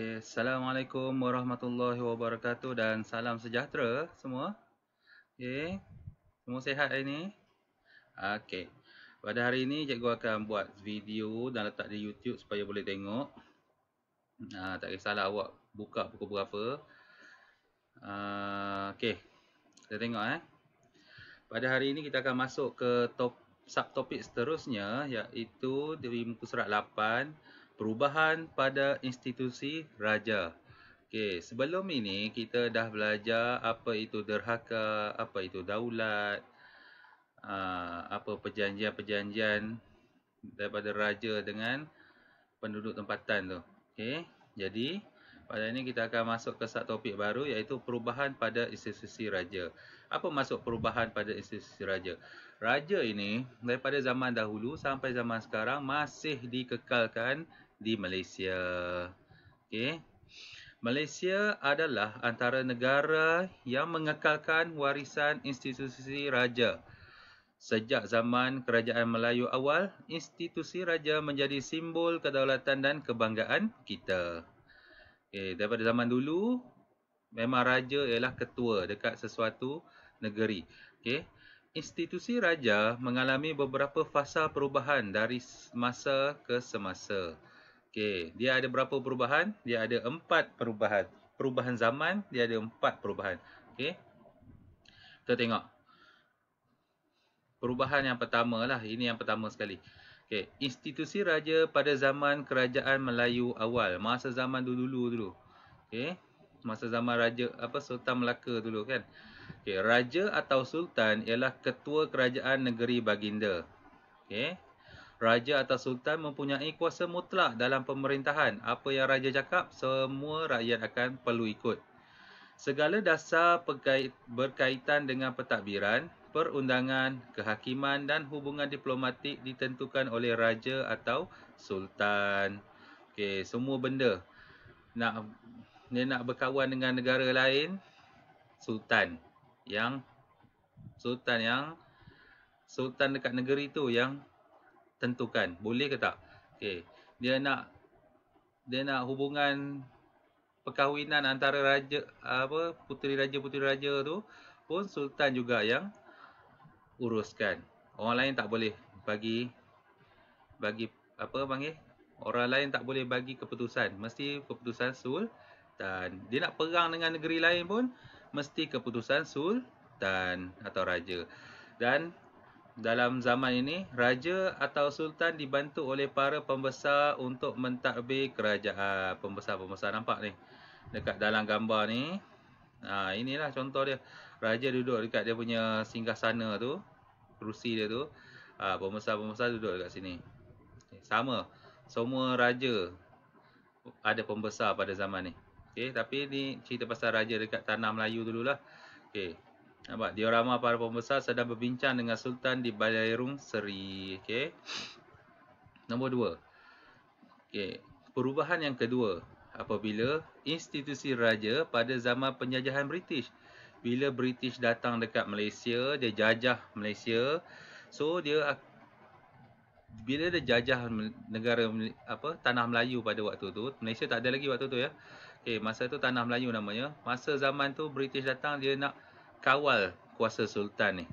Okey, Assalamualaikum warahmatullahi wabarakatuh dan salam sejahtera semua. Okey, semua sihat hari ni? Okey. Pada hari ini cikgu akan buat video dan letak di YouTube supaya boleh tengok. Tak kisahlah awak buka pukul berapa. Okey. Kita tengok Pada hari ini kita akan masuk ke subtopik seterusnya, iaitu dari muka surat 8, perubahan pada institusi raja. Okey, sebelum ini kita dah belajar apa itu derhaka, apa itu daulat, apa perjanjian-perjanjian daripada raja dengan penduduk tempatan tu. Okey, jadi pada ini kita akan masuk ke subtopik baru, iaitu perubahan pada institusi raja. Apa maksud perubahan pada institusi raja? Raja ini daripada zaman dahulu sampai zaman sekarang masih dikekalkan di Malaysia. Okey. Malaysia adalah antara negara yang mengekalkan warisan institusi raja. Sejak zaman Kerajaan Melayu awal, institusi raja menjadi simbol kedaulatan dan kebanggaan kita. Daripada zaman dulu, memang raja ialah ketua dekat sesuatu negeri. Institusi raja mengalami beberapa fasa perubahan dari masa ke semasa. Dia ada berapa perubahan? Dia ada 4 perubahan. Perubahan zaman, dia ada 4 perubahan. Kita tengok. Perubahan yang pertama lah, ini yang pertama sekali. Institusi raja pada zaman Kerajaan Melayu awal, masa zaman dulu. Masa zaman raja Sultan Melaka dulu kan. Raja atau sultan ialah ketua kerajaan negeri baginda. Raja atau sultan mempunyai kuasa mutlak dalam pemerintahan. Apa yang raja cakap, semua rakyat akan perlu ikut. Segala dasar berkaitan dengan pentadbiran, perundangan, kehakiman dan hubungan diplomatik ditentukan oleh raja atau sultan. Semua benda dia nak berkawan dengan negara lain, sultan dekat negeri tu yang tentukan boleh ke tak. Dia nak hubungan perkahwinan antara raja puteri raja tu pun sultan juga yang uruskan. Orang lain tak boleh bagi orang lain tak boleh bagi keputusan, mesti keputusan sultan. Dia nak perang dengan negeri lain pun mesti keputusan sultan atau raja. Dan dalam zaman ini, raja atau sultan dibantu oleh para pembesar untuk mentadbir kerajaan. Pembesar-pembesar nampak ni dekat dalam gambar ni. Inilah contoh dia. Raja duduk dekat dia punya singgahsana tu, kerusi dia tu. Pembesar-pembesar duduk dekat sini. Sama. Semua raja ada pembesar pada zaman ni. Tapi ni cerita pasal raja dekat tanah Melayu dululah. Nampak, diorama para pembesar sedang berbincang dengan sultan di Balairung Seri. Nombor 2. Perubahan yang kedua, apabila institusi raja pada zaman penjajahan British. Bila British datang dekat Malaysia, dia jajah Malaysia. So bila dia jajah negara tanah Melayu pada waktu tu, Malaysia tak ada lagi waktu tu ya. Masa tu tanah Melayu namanya. Masa zaman tu British datang, dia nak kawal kuasa sultan ni.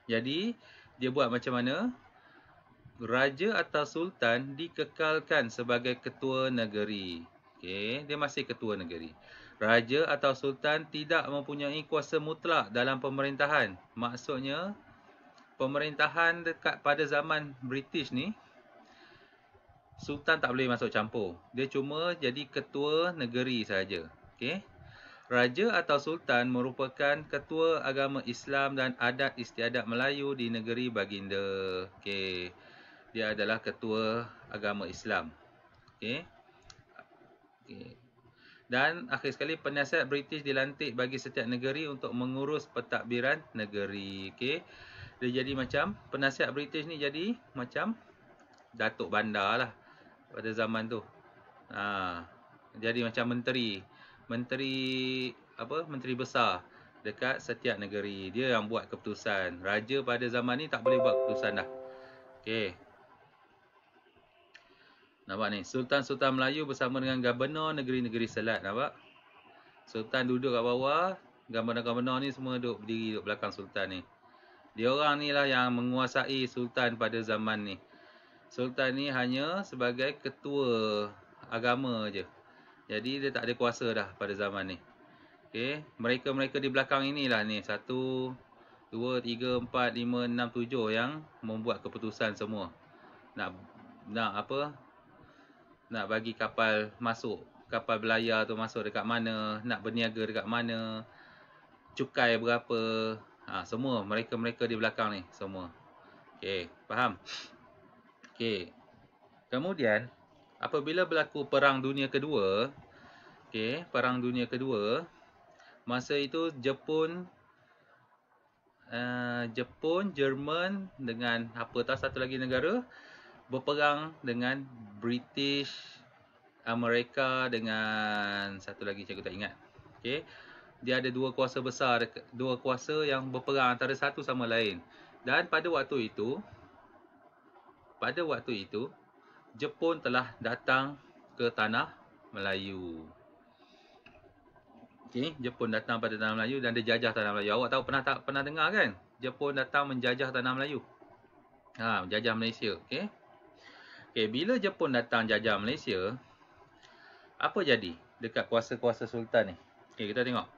Jadi dia buat macam mana? Raja atau sultan dikekalkan sebagai ketua negeri. Dia masih ketua negeri. Raja atau sultan tidak mempunyai kuasa mutlak dalam pemerintahan. Maksudnya pemerintahan dekat pada zaman British ni, sultan tak boleh masuk campur. Dia cuma jadi ketua negeri saja. Raja atau sultan merupakan ketua agama Islam dan adat istiadat Melayu di negeri baginda. Dia adalah ketua agama Islam. Dan akhir sekali, penasihat British dilantik bagi setiap negeri untuk mengurus pentadbiran negeri. Dia jadi macam penasihat British ni, jadi macam Datuk Bandar lah pada zaman tu. Jadi macam menteri besar dekat setiap negeri. Dia yang buat keputusan. Raja pada zaman ni tak boleh buat keputusan dah. Nampak ni, Sultan-Sultan Melayu bersama dengan Gubernur negeri-negeri Selat. Nampak? Sultan duduk kat bawah, Gubernur-Gubernur ni semua berdiri duduk belakang Sultan ni. Dia orang ni lah yang menguasai Sultan pada zaman ni. Sultan ni hanya sebagai ketua agama je. Jadi dia tak ada kuasa dah pada zaman ni. Okey, mereka-mereka di belakang inilah ni 1 2 3 4 5 6 7 yang membuat keputusan semua. Nak apa? Nak bagi kapal masuk, kapal belayar tu masuk dekat mana, nak berniaga dekat mana, cukai berapa. Semua mereka-mereka di belakang ni semua. Okey, faham? Okey. Kemudian apabila berlaku Perang Dunia Kedua, okey, Perang Dunia Kedua, masa itu Jepun, Jerman dengan apa tahu satu lagi negara berperang dengan British, Amerika dengan satu lagi saya tak ingat. Okey. Dia ada dua kuasa besar, dua kuasa yang berperang antara satu sama lain. Dan pada waktu itu Jepun telah datang ke tanah Melayu. Okey, Jepun datang pada tanah Melayu dan dia jajah tanah Melayu. Awak tahu pernah dengar kan? Jepun datang menjajah tanah Melayu. Menjajah Malaysia, okey. Okey, bila Jepun datang jajah Malaysia, apa jadi dekat kuasa-kuasa sultan ni? Okey, kita tengok.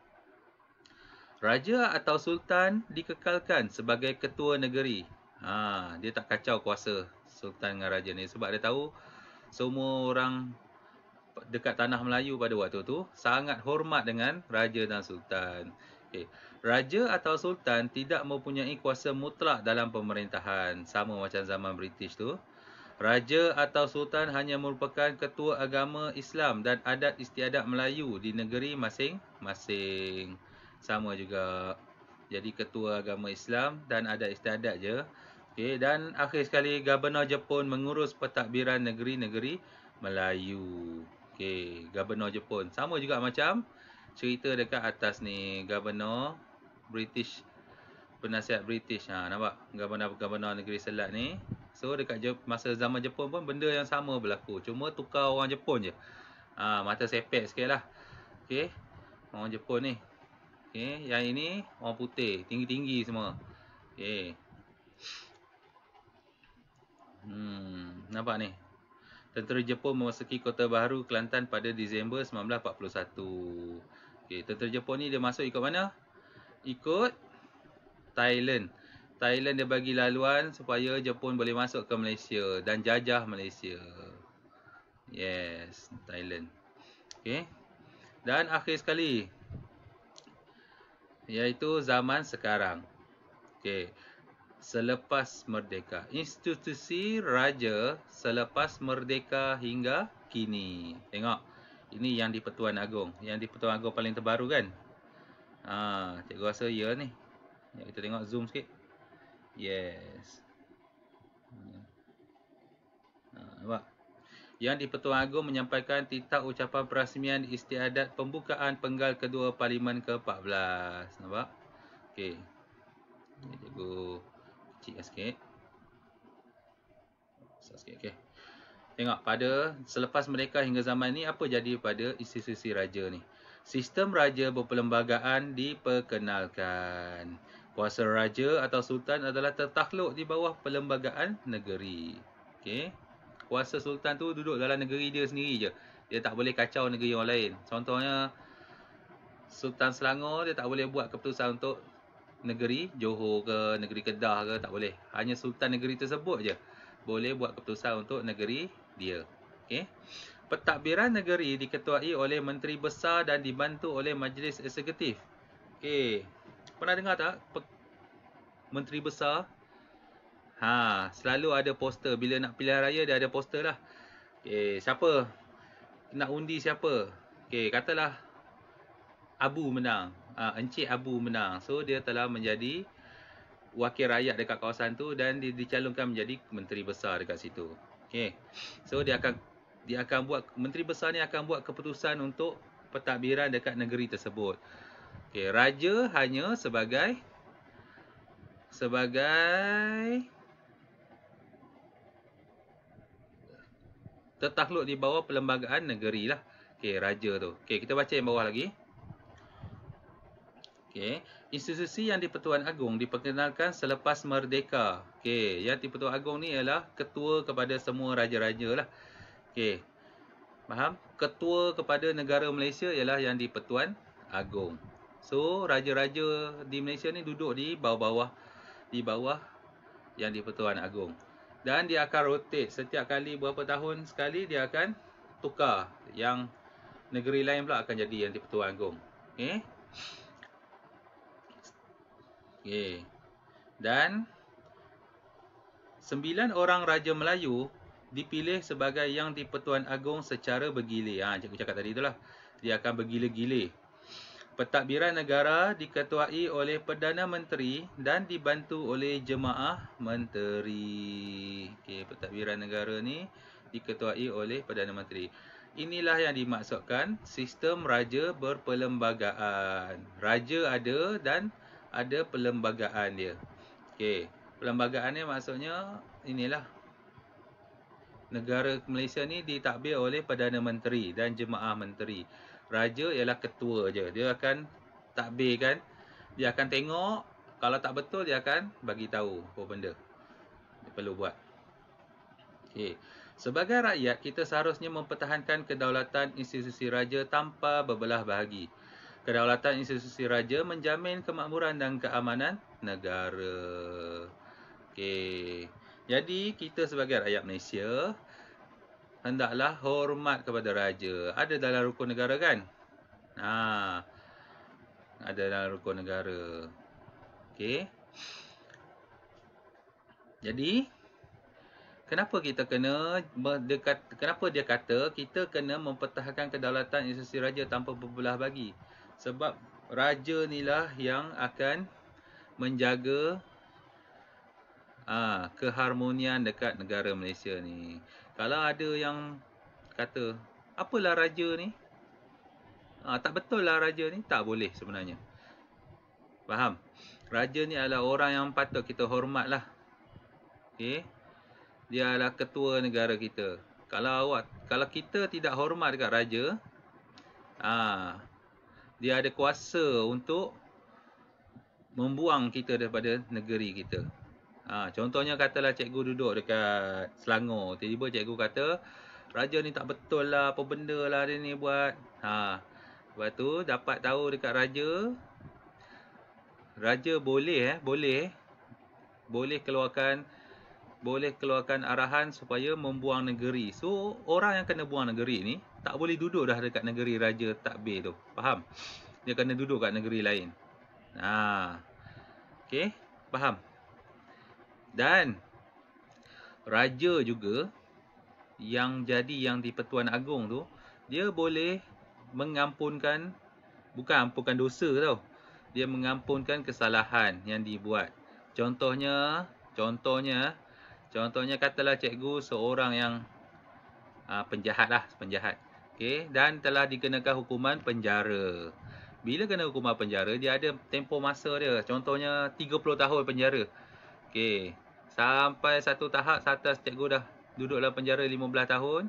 Raja atau sultan dikekalkan sebagai ketua negeri. Dia tak kacau kuasa sultan dengan raja ni sebab dia tahu semua orang dekat tanah Melayu pada waktu tu sangat hormat dengan raja dan sultan. Okay. Raja atau sultan tidak mempunyai kuasa mutlak dalam pemerintahan, sama macam zaman British tu. Raja atau sultan hanya merupakan ketua agama Islam dan adat istiadat Melayu di negeri masing-masing. Sama juga. Jadi ketua agama Islam dan adat istiadat je. Okay. Dan akhir sekali Gubernur Jepun mengurus pentadbiran negeri-negeri Melayu. Okey, Gubernur Jepun. Sama juga macam cerita dekat atas ni, Gubernur British, penasihat British. Nampak? Gubernur negeri Selat ni. So dekat masa zaman Jepun pun benda yang sama berlaku. Cuma tukar orang Jepun je. Mata sepet sikit lah. Okey, orang Jepun ni. Okey, yang ini orang putih, tinggi-tinggi semua. Okey. Nampak ni? Tentera Jepun memasuki Kota Baharu, Kelantan pada Disember 1941. Okey, tentera Jepun ni dia masuk ikut mana? Ikut Thailand. Thailand dia bagi laluan supaya Jepun boleh masuk ke Malaysia dan jajah Malaysia. Yes, Thailand. Okey. Dan akhir sekali, iaitu zaman sekarang. Okey. Selepas merdeka, institusi raja selepas merdeka hingga kini. Tengok, ini yang di Pertuan Agong. Yang di Pertuan Agong paling terbaru kan? Cikgu rasa ya ni. Kita tengok zoom sikit. Yes. Nampak? Yang di Pertuan Agong menyampaikan titah ucapan perasmian istiadat pembukaan penggal kedua Parlimen ke-14. Nampak? Okey. Ini cikgu kecil sikit. Besar sikit, okey. Tengok, pada selepas mereka hingga zaman ni, apa jadi pada institusi raja ni? Sistem raja berperlembagaan diperkenalkan. Kuasa raja atau sultan adalah tertakluk di bawah perlembagaan negeri. Okey. Kuasa sultan tu duduk dalam negeri dia sendiri je. Dia tak boleh kacau negeri orang lain. Contohnya, Sultan Selangor dia tak boleh buat keputusan untuk negeri Johor ke, negeri Kedah ke, tak boleh. Hanya sultan negeri tersebut je boleh buat keputusan untuk negeri dia. Okey. Pentadbiran negeri diketuai oleh Menteri Besar dan dibantu oleh Majlis Eksekutif. Okey. Pernah dengar tak Menteri Besar? Selalu ada poster. Bila nak pilihan raya dia ada poster lah. Okey, siapa? Nak undi siapa? Okey, katalah Abu menang. Encik Abu menang. So dia telah menjadi wakil rakyat dekat kawasan tu dan dia dicalonkan menjadi menteri besar dekat situ. Okey. So dia akan buat, menteri besar ni akan buat keputusan untuk pentadbiran dekat negeri tersebut. Okey, raja hanya sebagai tertakluk di bawah perlembagaan negeri lah. Okey, raja tu. Okey, kita baca yang bawah lagi. Okey, institusi yang di-Pertuan Agong diperkenalkan selepas merdeka. Okey, yang di-Pertuan Agong ni ialah ketua kepada semua raja-raja lah. Okey. Faham? Ketua kepada negara Malaysia ialah yang di-Pertuan Agong. So, raja-raja di Malaysia ni duduk di bawah-bawah, di bawah yang di-Pertuan Agong. Dan dia akan rotate setiap kali berapa tahun sekali dia akan tukar. Yang negeri lain pula akan jadi yang di-Pertuan Agong. Okey. Okey. Dan 9 orang Raja Melayu dipilih sebagai yang di-Pertuan Agong secara bergilir. Cikgu cakap tadi itulah. Dia akan bergilir-gilir. Pentadbiran negara diketuai oleh Perdana Menteri dan dibantu oleh Jemaah Menteri. Okey, pentadbiran negara ni diketuai oleh Perdana Menteri. Inilah yang dimaksudkan sistem raja berperlembagaan. Raja ada dan ada perlembagaan dia. Okey, perlembagaan ni maksudnya inilah. Negara Malaysia ni ditadbir oleh Perdana Menteri dan Jemaah Menteri. Raja ialah ketua je. Dia akan takbirkan. Dia akan tengok. Kalau tak betul, dia akan bagi tahu apa benda dia perlu buat. Okey. Sebagai rakyat, kita seharusnya mempertahankan kedaulatan institusi raja tanpa berbelah bahagi. Kedaulatan institusi raja menjamin kemakmuran dan keamanan negara. Okey. Jadi, kita sebagai rakyat Malaysia hendaklah hormat kepada raja. Ada dalam rukun negara kan? Ada dalam rukun negara. Okey. Jadi, kenapa kita kena kenapa dia kata kita kena mempertahankan kedaulatan institusi raja tanpa berbelah bagi? Sebab raja inilah yang akan menjaga keharmonian dekat negara Malaysia ni. Kalau ada yang kata, apalah raja ni? Tak betul lah raja ni. Tak boleh sebenarnya. Faham? Raja ni adalah orang yang patut kita hormat lah. Okay? Dia adalah ketua negara kita. Kalau kita tidak hormat dekat raja, dia ada kuasa untuk membuang kita daripada negeri kita. Contohnya katalah cikgu duduk dekat Selangor. Tiba-tiba cikgu kata, raja ni tak betul lah, apa benda lah dia ni buat. Lepas tu dapat tahu dekat raja boleh keluarkan arahan supaya membuang negeri. So, orang yang kena buang negeri ni tak boleh duduk dah dekat negeri raja takbir tu. Faham? Dia kena duduk kat negeri lain. Okey, faham? Dan raja juga yang jadi yang di-Pertuan Agong tu, dia boleh mengampunkan, bukan ampunkan dosa tau. Dia mengampunkan kesalahan yang dibuat. Contohnya katalah cikgu seorang yang penjahat. Okey, dan telah dikenakan hukuman penjara. Bila kena hukuman penjara, dia ada tempoh masa dia. Contohnya 30 tahun penjara. Okey, sampai satu tahap atas cikgu dah duduk dalam penjara 15 tahun.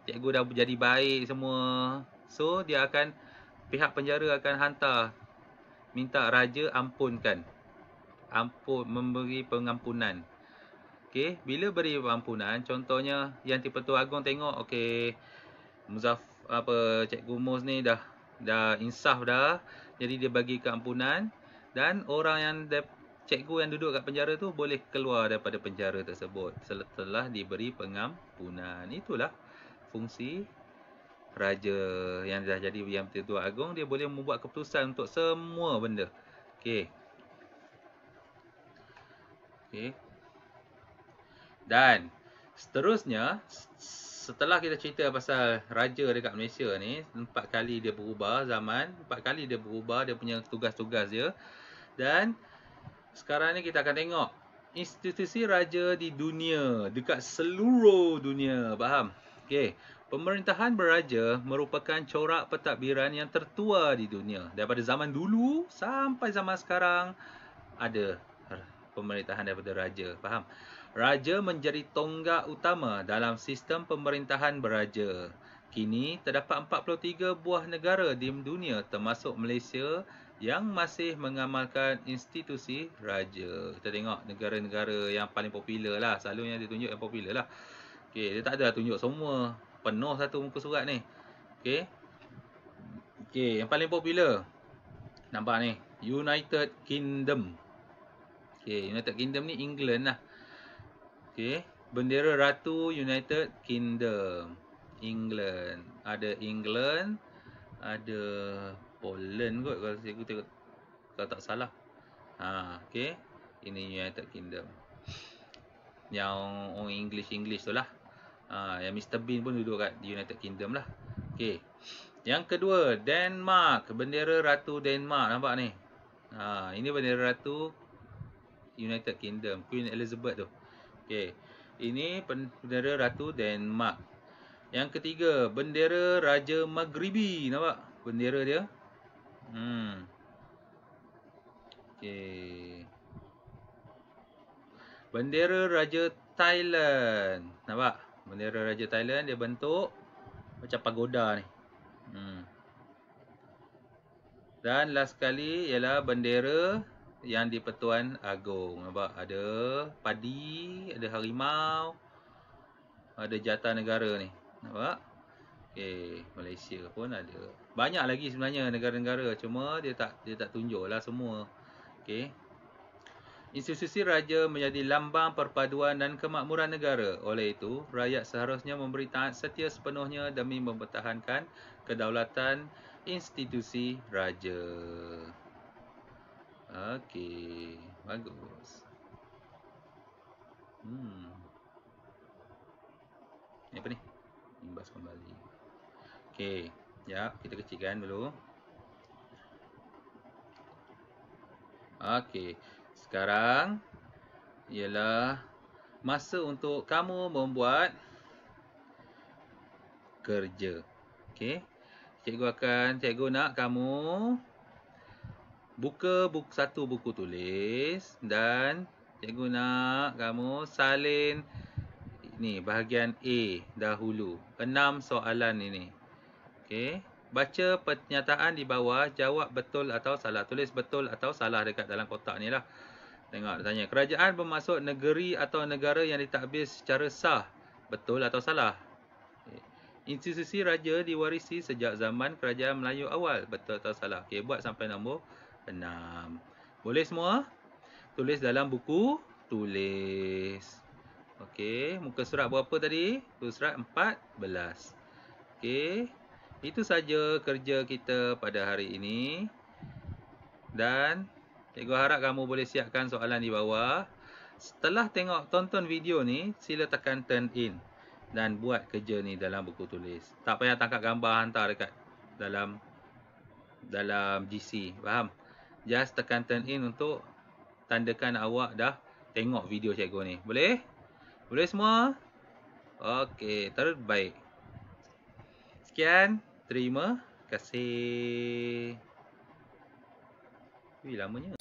Cikgu dah jadi baik semua. So, pihak penjara akan hantar minta raja memberi pengampunan. Okey, bila beri pengampunan, contohnya yang di-Pertuan Agong tengok, okey, Cikgu Mus ni dah insaf dah. Jadi dia bagi keampunan dan orang yang cikgu yang duduk kat penjara tu boleh keluar daripada penjara tersebut setelah diberi pengampunan. Itulah fungsi raja yang dah jadi yang di-Pertuan Agong. Dia boleh membuat keputusan untuk semua benda. Okey. Dan seterusnya, setelah kita cerita pasal raja dekat Malaysia ni, 4 kali dia berubah zaman, 4 kali dia berubah dia punya tugas-tugas dia. Dan sekarang ni kita akan tengok institusi raja di dunia, dekat seluruh dunia. Faham? Okey. Pemerintahan beraja merupakan corak pentadbiran yang tertua di dunia. Daripada zaman dulu sampai zaman sekarang ada pemerintahan daripada raja. Faham? Raja menjadi tonggak utama dalam sistem pemerintahan beraja. Kini, terdapat 43 buah negara di dunia termasuk Malaysia yang masih mengamalkan institusi raja. Kita tengok negara-negara yang paling popular lah. Selalunya dia tunjuk yang popular lah. Okey, dia tak ada tunjuk semua. Penuh satu muka surat ni. Okey. Okey, yang paling popular. Nampak ni, United Kingdom. Okey, United Kingdom ni England lah. Okey, bendera Ratu United Kingdom. England. Ada England, ada Poland kot kalau saya tengok, kalau tak salah. Okey. Ini United Kingdom. Yang orang English tu lah. Yang Mr Bean pun duduk kat United Kingdom lah. Okey. Yang kedua, Denmark. Bendera Ratu Denmark. Nampak ni? Ini bendera Ratu United Kingdom. Queen Elizabeth tu. Okey. Ini bendera Ratu Denmark. Yang ketiga, bendera Raja Maghribi. Nampak? Bendera dia. Okey. Bendera Raja Thailand. Nampak? Bendera Raja Thailand dia bentuk macam pagoda ni. Dan last sekali ialah bendera yang di Pertuan Agong. Nampak? Ada padi, ada harimau, ada jata negara ni. Nampak? Okey, Malaysia pun ada. Banyak lagi sebenarnya negara-negara, cuma dia tak tunjuklah semua. Okey. Institusi raja menjadi lambang perpaduan dan kemakmuran negara. Oleh itu, rakyat seharusnya memberi taat setia sepenuhnya demi mempertahankan kedaulatan institusi raja. Okey, bagus. Ini apa ni? Imbas kembali. Okey, jap kita kecilkan dulu. Okey. Sekarang ialah masa untuk kamu membuat kerja. Okey. Cikgu nak kamu buka satu buku tulis dan cikgu nak kamu salin ni bahagian A dahulu. 6 soalan ini. Okey. Baca pernyataan di bawah, jawab betul atau salah. Tulis betul atau salah dekat dalam kotak ni lah. Tengok, dia tanya. Kerajaan bermaksud negeri atau negara yang ditadbir secara sah. Betul atau salah? Institusi raja diwarisi sejak zaman kerajaan Melayu awal. Betul atau salah? Okey, buat sampai nombor 6. Boleh semua? Tulis dalam buku tulis. Okey, muka surat berapa tadi? Muka surat 14. Okey. Itu saja kerja kita pada hari ini. Dan cikgu harap kamu boleh siapkan soalan di bawah. Setelah tonton video ni, sila tekan turn in dan buat kerja ni dalam buku tulis. Tak payah tangkap gambar hantar dekat dalam GC. Faham? Just tekan turn in untuk tandakan awak dah tengok video cikgu ni. Boleh? Boleh semua? Okey, terbaik. Sekian. Terima kasih. Lamanya.